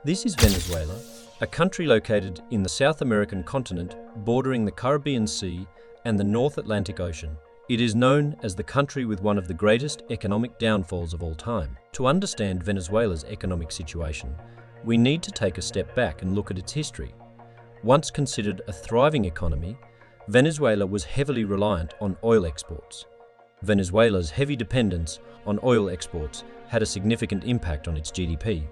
This is Venezuela, a country located in the South American continent bordering the Caribbean Sea and the North Atlantic Ocean. It is known as the country with one of the greatest economic downfalls of all time. To understand Venezuela's economic situation, we need to take a step back and look at its history. Once considered a thriving economy, Venezuela was heavily reliant on oil exports. Venezuela's heavy dependence on oil exports had a significant impact on its GDP.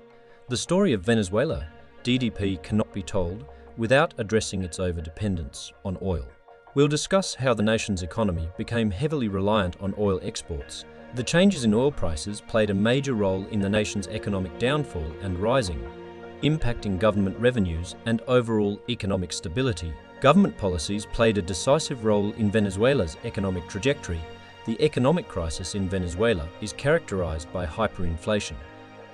The story of Venezuela GDP cannot be told without addressing its overdependence on oil. We'll discuss how the nation's economy became heavily reliant on oil exports. The changes in oil prices played a major role in the nation's economic downfall and rising, impacting government revenues and overall economic stability. Government policies played a decisive role in Venezuela's economic trajectory. The economic crisis in Venezuela is characterized by hyperinflation,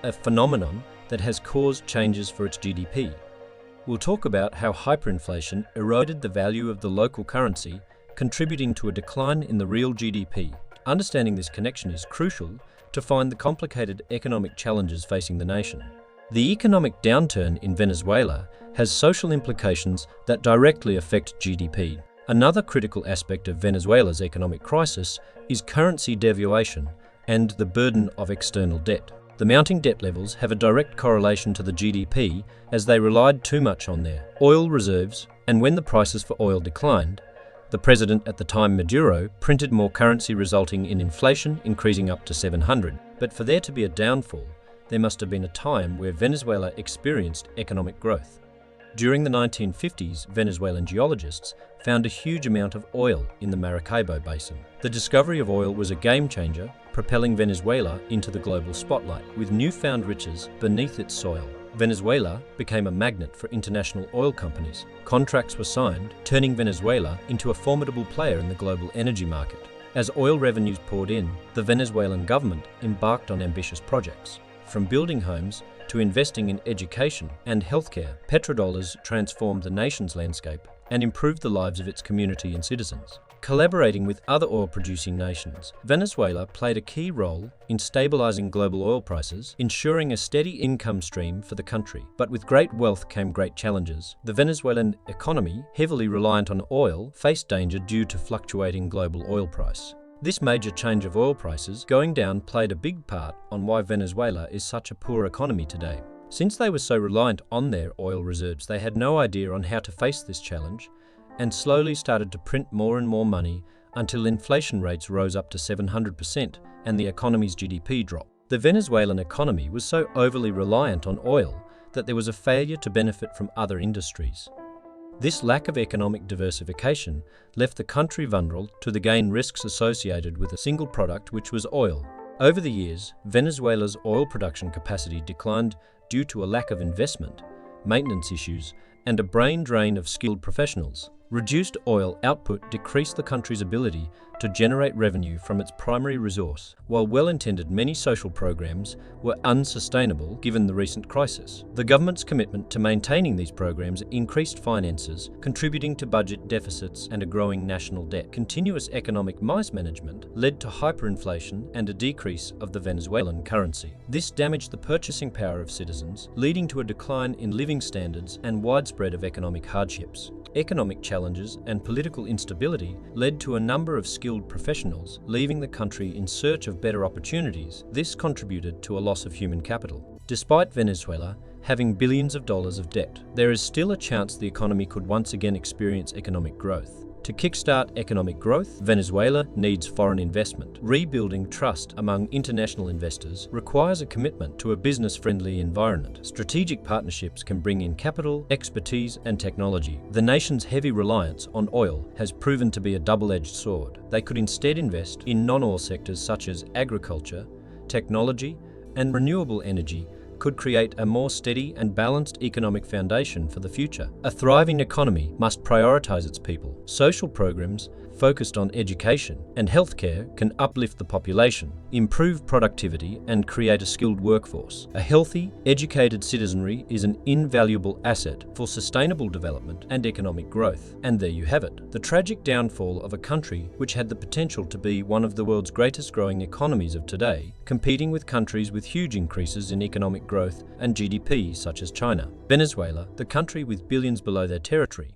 a phenomenon that has caused changes for its GDP. We'll talk about how hyperinflation eroded the value of the local currency, contributing to a decline in the real GDP. Understanding this connection is crucial to find the complicated economic challenges facing the nation. The economic downturn in Venezuela has social implications that directly affect GDP. Another critical aspect of Venezuela's economic crisis is currency devaluation and the burden of external debt. The mounting debt levels have a direct correlation to the GDP as they relied too much on their oil reserves, and when the prices for oil declined, the president at the time, Maduro, printed more currency, resulting in inflation increasing up to 700. But for there to be a downfall, there must have been a time where Venezuela experienced economic growth. During the 1950s, Venezuelan geologists found a huge amount of oil in the Maracaibo Basin. The discovery of oil was a game changer, propelling Venezuela into the global spotlight. With newfound riches beneath its soil, Venezuela became a magnet for international oil companies. Contracts were signed, turning Venezuela into a formidable player in the global energy market. As oil revenues poured in, the Venezuelan government embarked on ambitious projects. From building homes to investing in education and healthcare, petrodollars transformed the nation's landscape and improved the lives of its community and citizens. Collaborating with other oil-producing nations, Venezuela played a key role in stabilizing global oil prices, ensuring a steady income stream for the country. But with great wealth came great challenges. The Venezuelan economy, heavily reliant on oil, faced danger due to fluctuating global oil price. This major change of oil prices going down played a big part on why Venezuela is such a poor economy today. Since they were so reliant on their oil reserves, they had no idea on how to face this challenge and slowly started to print more and more money until inflation rates rose up to 700% and the economy's GDP dropped. The Venezuelan economy was so overly reliant on oil that there was a failure to benefit from other industries. This lack of economic diversification left the country vulnerable to the gain risks associated with a single product, which was oil. Over the years, Venezuela's oil production capacity declined due to a lack of investment, maintenance issues, and a brain drain of skilled professionals. Reduced oil output decreased the country's ability to generate revenue from its primary resource, while well-intended many social programs were unsustainable given the recent crisis. The government's commitment to maintaining these programs increased finances, contributing to budget deficits and a growing national debt. Continuous economic mismanagement led to hyperinflation and a decrease of the Venezuelan currency. This damaged the purchasing power of citizens, leading to a decline in living standards and widespread of economic hardships. Economic challenges and political instability led to a number of skilled professionals leaving the country in search of better opportunities. This contributed to a loss of human capital. Despite Venezuela having billions of dollars of debt, there is still a chance the economy could once again experience economic growth. To kickstart economic growth, Venezuela needs foreign investment. Rebuilding trust among international investors requires a commitment to a business-friendly environment. Strategic partnerships can bring in capital, expertise, and technology. The nation's heavy reliance on oil has proven to be a double-edged sword. They could instead invest in non-oil sectors such as agriculture, technology, and renewable energy could create a more steady and balanced economic foundation for the future. A thriving economy must prioritize its people. Social programs focused on education and healthcare can uplift the population, improve productivity, and create a skilled workforce. A healthy, educated citizenry is an invaluable asset for sustainable development and economic growth. And there you have it, the tragic downfall of a country which had the potential to be one of the world's greatest growing economies of today, competing with countries with huge increases in economic growth growth and GDP such as China. Venezuela, the country with billions below their territory,